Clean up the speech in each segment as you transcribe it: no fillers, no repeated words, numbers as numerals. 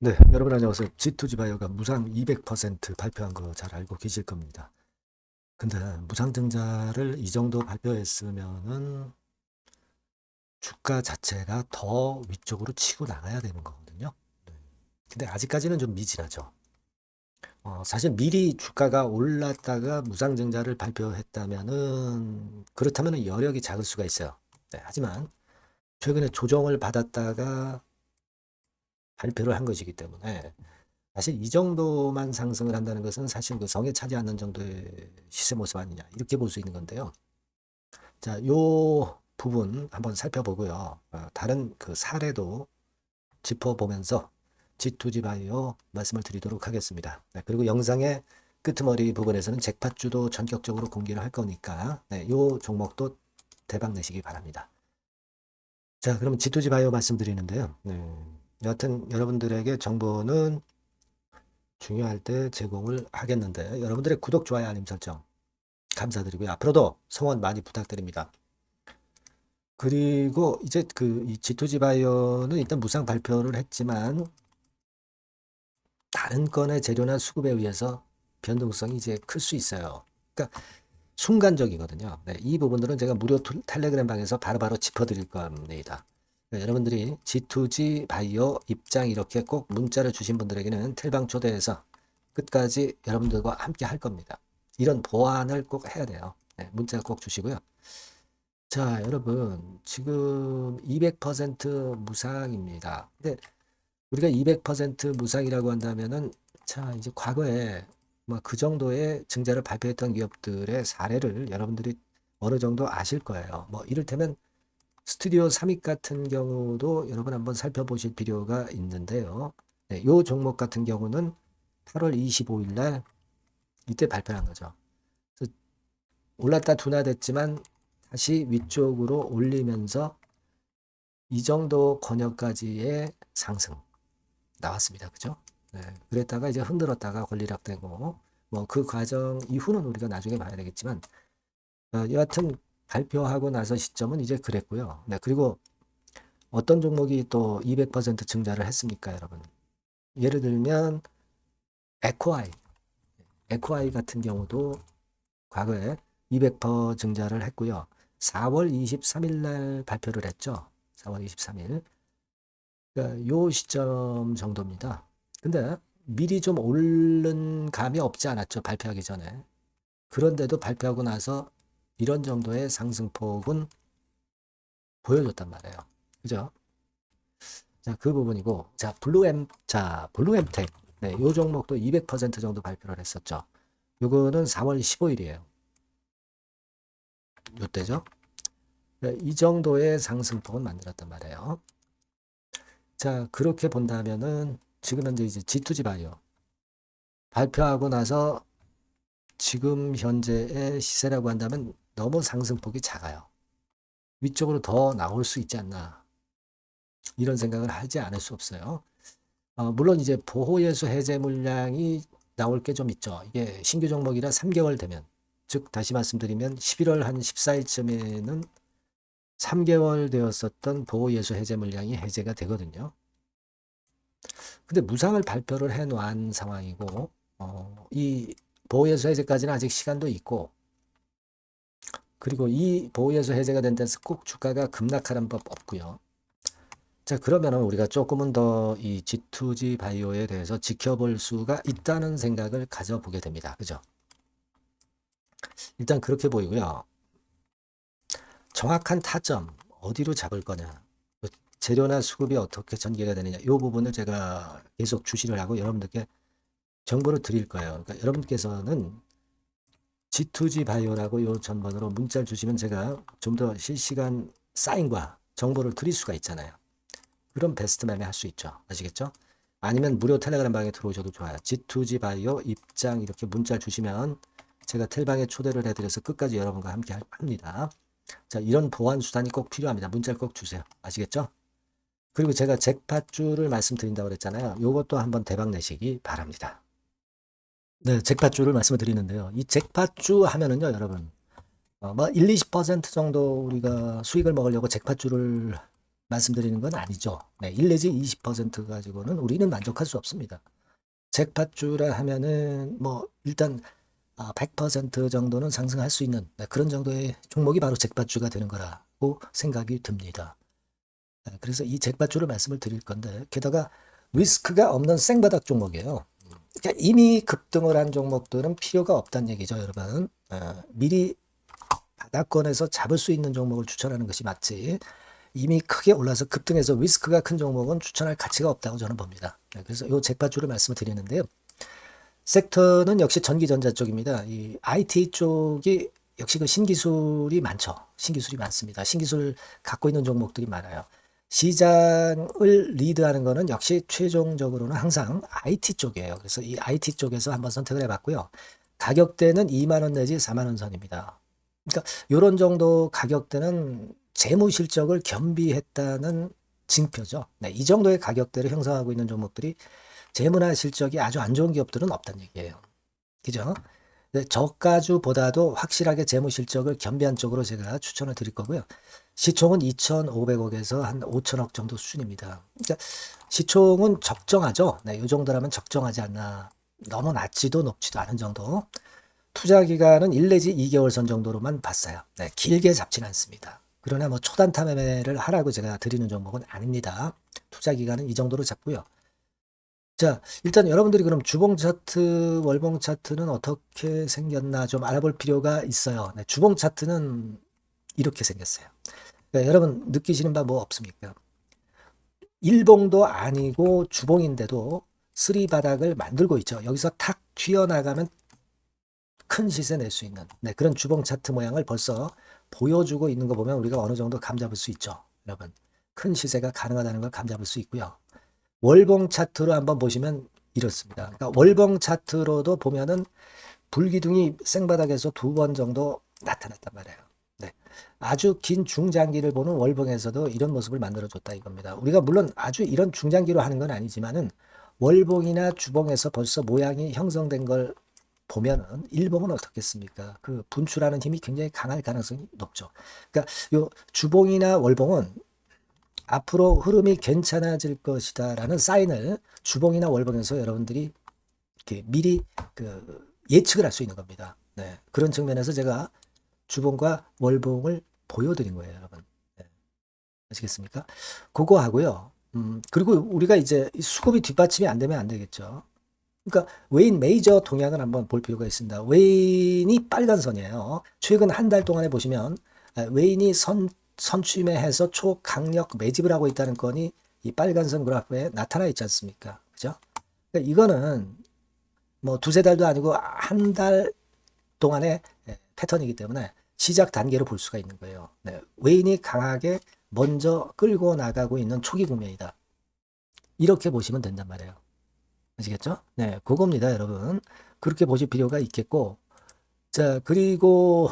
네, 여러분 안녕하세요. G2G 바이오가 무상 200% 발표한 거 잘 알고 계실 겁니다. 근데 무상증자를 이 정도 발표했으면은 주가 자체가 더 위쪽으로 치고 나가야 되는 거거든요. 네. 근데 아직까지는 좀 미진하죠. 사실 미리 주가가 올랐다가 무상증자를 발표했다면은 그렇다면은 여력이 작을 수가 있어요. 네, 하지만 최근에 조정을 받았다가 발표를 한 것이기 때문에 사실 이 정도만 상승을 한다는 것은 사실 그 성에 차지 않는 정도의 시세 모습 아니냐 이렇게 볼 수 있는 건데요. 자, 요 부분 한번 살펴보고요. 다른 그 사례도 짚어보면서 G2G 바이오 말씀을 드리도록 하겠습니다. 네, 그리고 영상의 끄트머리 부분에서는 잭팟주도 전격적으로 공개를 할 거니까 네, 요 종목도 대박 내시기 바랍니다. 자, 그럼 G2G 바이오 말씀드리는데요. 여하튼 여러분들에게 정보는 중요할 때 제공을 하겠는데 여러분들의 구독, 좋아요, 알림 설정 감사드리고요. 앞으로도 성원 많이 부탁드립니다. 그리고 이제 이 G2G 바이오는 일단 무상 발표를 했지만 다른 건의 재료나 수급에 의해서 변동성이 이제 클 수 있어요. 그러니까 순간적이거든요. 네, 이 부분들은 제가 무료 텔레그램 방에서 바로바로 짚어드릴 겁니다. 네, 여러분들이 G2G 바이오 입장 이렇게 꼭 문자를 주신 분들에게는 텔방 초대해서 끝까지 여러분들과 함께 할 겁니다. 이런 보완을 꼭 해야 돼요. 네, 문자 꼭 주시고요. 자, 여러분, 지금 200% 무상입니다. 근데 우리가 200% 무상이라고 한다면은, 자, 이제 과거에 뭐 그 정도의 증자를 발표했던 기업들의 사례를 여러분들이 어느 정도 아실 거예요. 뭐 이를테면 스튜디오 3익 같은 경우도 여러분 한번 살펴보실 필요가 있는데요. 네, 요 종목 같은 경우는 8월 25일 날 이때 발표한 거죠. 그래서 올랐다 둔화됐지만 다시 위쪽으로 올리면서 이 정도 권역까지의 상승 나왔습니다. 그죠? 네, 그랬다가 이제 흔들었다가 권리락되고 뭐 그 과정 이후는 우리가 나중에 봐야 되겠지만 여하튼 발표하고 나서 시점은 이제 그랬고요. 네, 그리고 어떤 종목이 또 200% 증자를 했습니까, 여러분? 예를 들면 에코아이, 에코아이 같은 경우도 과거에 200% 증자를 했고요. 4월 23일 날 발표를 했죠. 4월 23일. 그러니까 요 시점 정도입니다. 근데 미리 좀 오른 감이 없지 않았죠. 발표하기 전에. 그런데도 발표하고 나서 이런 정도의 상승폭은 보여줬단 말이에요. 그죠? 자, 그 부분이고. 자, 블루엠텍. 네, 요 종목도 200% 정도 발표를 했었죠. 요거는 4월 15일이에요. 요때죠. 네, 이 정도의 상승폭은 만들었단 말이에요. 자, 그렇게 본다면은 지금 현재 이제 G2G 바이오 발표하고 나서 지금 현재의 시세라고 한다면 너무 상승폭이 작아요. 위쪽으로 더 나올 수 있지 않나 이런 생각을 하지 않을 수 없어요. 물론 이제 보호예수 해제 물량이 나올 게 좀 있죠. 이게 신규 종목이라 3개월 되면 즉 다시 말씀드리면 11월 한 14일쯤에는 3개월 되었었던 보호예수 해제 물량이 해제가 되거든요. 근데 무상을 발표를 해 놓은 상황이고 이 보호예수 해제까지는 아직 시간도 있고 그리고 이 보호예수 해제가 된 데서 꼭 주가가 급락하는 법 없고요. 자, 그러면은 우리가 조금은 더 이 G2G 바이오에 대해서 지켜볼 수가 있다는 생각을 가져보게 됩니다. 그죠? 일단 그렇게 보이고요. 정확한 타점, 어디로 잡을 거냐, 뭐 재료나 수급이 어떻게 전개가 되느냐, 이 부분을 제가 계속 주시를 하고 여러분들께 정보를 드릴 거예요. 그러니까 여러분께서는 G2G 바이오라고 이 전번으로 문자를 주시면 제가 좀 더 실시간 사인과 정보를 드릴 수가 있잖아요. 그럼 베스트 매매 할 수 있죠. 아시겠죠? 아니면 무료 텔레그램 방에 들어오셔도 좋아요. G2G 바이오 입장 이렇게 문자를 주시면 제가 텔방에 초대를 해드려서 끝까지 여러분과 함께 합니다. 자, 이런 보완 수단이 꼭 필요합니다. 문자를 꼭 주세요. 아시겠죠? 그리고 제가 잭팟주를 말씀드린다고 그랬잖아요. 요것도 한번 대박 내시기 바랍니다. 네, 잭팟주를 말씀을 드리는데요. 이 잭팟주 하면은요, 여러분, 뭐 1, 20% 정도 우리가 수익을 먹으려고 잭팟주를 말씀드리는 건 아니죠. 네, 1 내지 20% 가지고는 우리는 만족할 수 없습니다. 잭팟주라 하면은 뭐 일단 100% 정도는 상승할 수 있는 그런 정도의 종목이 바로 잭팟주가 되는 거라고 생각이 듭니다. 그래서 이 잭팟주를 말씀을 드릴 건데 게다가 리스크가 없는 생바닥 종목이에요. 그러니까 이미 급등을 한 종목들은 필요가 없다는 얘기죠, 여러분. 미리 바닥권에서 잡을 수 있는 종목을 추천하는 것이 맞지. 이미 크게 올라서 급등해서 리스크가 큰 종목은 추천할 가치가 없다고 저는 봅니다. 그래서 이 잭팟주를 말씀을 드리는데요. 섹터는 역시 전기전자 쪽입니다. 이 IT 쪽이 역시 그 신기술이 많죠. 신기술이 많습니다. 신기술 갖고 있는 종목들이 많아요. 시장을 리드하는 거는 역시 최종적으로는 항상 IT 쪽이에요. 그래서 이 IT 쪽에서 한번 선택을 해봤고요. 가격대는 2만 원 내지 4만 원 선입니다. 그러니까 이런 정도 가격대는 재무 실적을 겸비했다는 징표죠. 네, 이 정도의 가격대를 형성하고 있는 종목들이 재무나 실적이 아주 안 좋은 기업들은 없다는 얘기예요. 그죠? 네, 저가주보다도 확실하게 재무 실적을 겸비한 쪽으로 제가 추천을 드릴 거고요. 시총은 2,500억에서 한 5천억 정도 수준입니다. 그러니까 시총은 적정하죠. 네, 이 정도라면 적정하지 않나. 너무 낮지도 높지도 않은 정도. 투자 기간은 1 내지 2개월 선 정도로만 봤어요. 네, 길게 잡지는 않습니다. 그러나 뭐 초단타 매매를 하라고 제가 드리는 종목은 아닙니다. 투자 기간은 이 정도로 잡고요. 자, 일단 여러분들이 그럼 주봉 차트, 월봉 차트는 어떻게 생겼나 좀 알아볼 필요가 있어요. 네, 주봉 차트는 이렇게 생겼어요. 네, 여러분 느끼시는 바 뭐 없습니까? 일봉도 아니고 주봉인데도 쓰리 바닥을 만들고 있죠. 여기서 탁 튀어나가면 큰 시세 낼 수 있는 그런 주봉 차트 모양을 벌써 보여주고 있는 거 보면 우리가 어느 정도 감잡을 수 있죠. 여러분 큰 시세가 가능하다는 걸 감잡을 수 있고요. 월봉 차트로 한번 보시면 이렇습니다. 그러니까 월봉 차트로도 보면은 불기둥이 생바닥에서 2번 정도 나타났단 말이에요. 네. 아주 긴 중장기를 보는 월봉에서도 이런 모습을 만들어줬다 이겁니다. 우리가 물론 아주 이런 중장기로 하는 건 아니지만은 월봉이나 주봉에서 벌써 모양이 형성된 걸 보면은 일봉은 어떻겠습니까? 그 분출하는 힘이 굉장히 강할 가능성이 높죠. 그러니까 요 주봉이나 월봉은 앞으로 흐름이 괜찮아질 것이다라는 사인을 주봉이나 월봉에서 여러분들이 이렇게 미리 그 예측을 할 수 있는 겁니다. 네. 그런 측면에서 제가 주봉과 월봉을 보여드린 거예요, 여러분. 네. 아시겠습니까? 그거 하고요. 그리고 우리가 이제 수급이 뒷받침이 안 되면 안 되겠죠. 그러니까 웨인 메이저 동향을 한번 볼 필요가 있습니다. 웨인이 빨간 선이에요. 최근 한 달 동안에 보시면 웨인이 선취매해서 초강력 매집을 하고 있다는 건이 이 빨간 선 그래프에 나타나 있지 않습니까? 그죠? 그러니까 이거는 뭐 두세 달도 아니고 한 달 동안의 패턴이기 때문에 시작 단계로 볼 수가 있는 거예요. 네, 웨인이 강하게 먼저 끌고 나가고 있는 초기 국면이다. 이렇게 보시면 된단 말이에요. 아시겠죠? 네, 그겁니다, 여러분. 그렇게 보실 필요가 있겠고, 자, 그리고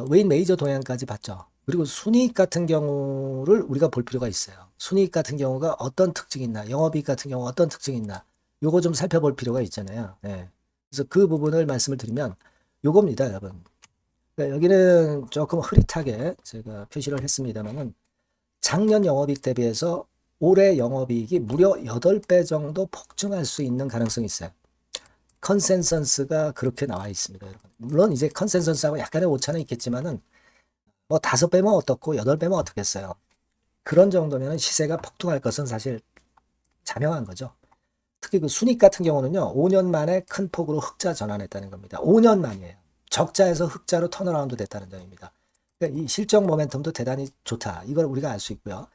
웨인 메이저 동향까지 봤죠. 그리고 순이익 같은 경우를 우리가 볼 필요가 있어요. 순이익 같은 경우가 어떤 특징이 있나, 영업이익 같은 경우 어떤 특징이 있나, 요거 좀 살펴볼 필요가 있잖아요. 네. 그래서 그 부분을 말씀을 드리면 요겁니다, 여러분. 그러니까 여기는 조금 흐릿하게 제가 표시를 했습니다만은 작년 영업이익 대비해서 올해 영업이익이 무려 8배 정도 폭증할 수 있는 가능성이 있어요. 컨센서스가 그렇게 나와 있습니다, 여러분. 물론 이제 컨센서스하고 약간의 오차는 있겠지만은 뭐 5배면 어떻고 8배면 어떻겠어요. 그런 정도면 시세가 폭등할 것은 사실 자명한 거죠. 특히 그 순익 같은 경우는요, 5년 만에 큰 폭으로 흑자 전환했다는 겁니다. 5년 만이에요. 적자에서 흑자로 턴어라운드 됐다는 점입니다. 그러니까 이 실적 모멘텀도 대단히 좋다. 이걸 우리가 알 수 있고요.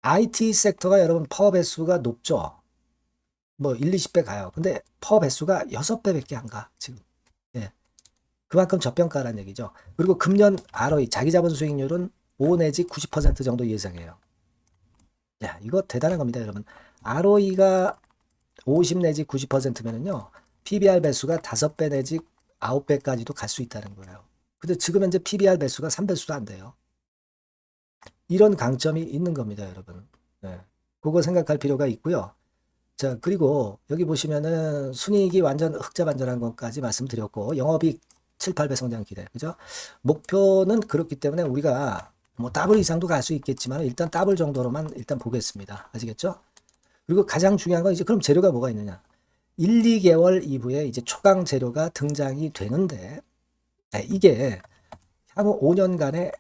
IT 섹터가 여러분 퍼 배수가 높죠. 뭐 1, 20배 가요. 근데 퍼 배수가 6배밖에 안 가, 지금. 예. 그만큼 저평가라는 얘기죠. 그리고 금년 ROE, 자기 자본 수익률은 5 내지 90% 정도 예상해요. 야, 이거 대단한 겁니다, 여러분. ROE가 50 내지 90%면은요, PBR 배수가 5배 내지 9배까지도 갈 수 있다는 거예요. 근데 지금 현재 PBR 배수가 3배수도 안 돼요. 이런 강점이 있는 겁니다, 여러분. 네. 그거 생각할 필요가 있고요. 자, 그리고 여기 보시면은 순이익이 완전 흑자 반전한 것까지 말씀드렸고, 영업이익 7, 8배 성장 기대. 그죠? 목표는 그렇기 때문에 우리가 뭐 더블 이상도 갈 수 있겠지만 일단 더블 정도로만 일단 보겠습니다. 아시겠죠? 그리고 가장 중요한 건 이제 그럼 재료가 뭐가 있느냐? 1, 2개월 이후에 이제 초강 재료가 등장이 되는데 이게 향후 5년간의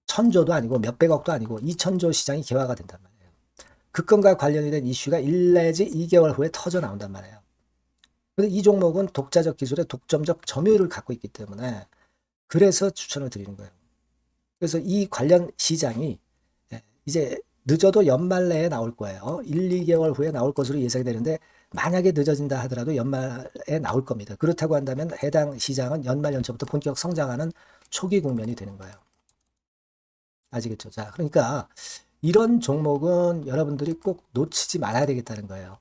천조도 아니고 몇백억도 아니고 2천조 시장이 개화가 된단 말이에요. 그 건과 관련이 된 이슈가 1 내지 2개월 후에 터져 나온단 말이에요. 근데 이 종목은 독자적 기술의 독점적 점유율을 갖고 있기 때문에 그래서 추천을 드리는 거예요. 그래서 이 관련 시장이 이제 늦어도 연말 내에 나올 거예요. 1, 2개월 후에 나올 것으로 예상이 되는데 만약에 늦어진다 하더라도 연말에 나올 겁니다. 그렇다고 한다면 해당 시장은 연말 연초부터 본격 성장하는 초기 국면이 되는 거예요. 아시겠죠? 자, 그러니까 이런 종목은 여러분들이 꼭 놓치지 말아야 되겠다는 거예요.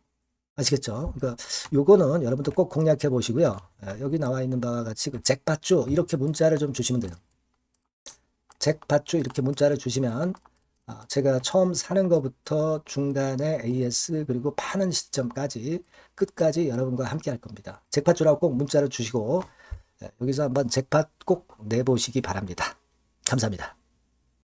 아시겠죠? 그러니까 요거는 여러분들 꼭 공략해 보시고요. 여기 나와 있는 바와 같이 그 잭팟주 이렇게 문자를 좀 주시면 돼요. 잭팟주 이렇게 문자를 주시면 제가 처음 사는 것부터 중간에 AS 그리고 파는 시점까지 끝까지 여러분과 함께 할 겁니다. 잭팟주라고 꼭 문자를 주시고 여기서 한번 잭팟 꼭 내보시기 바랍니다. 감사합니다.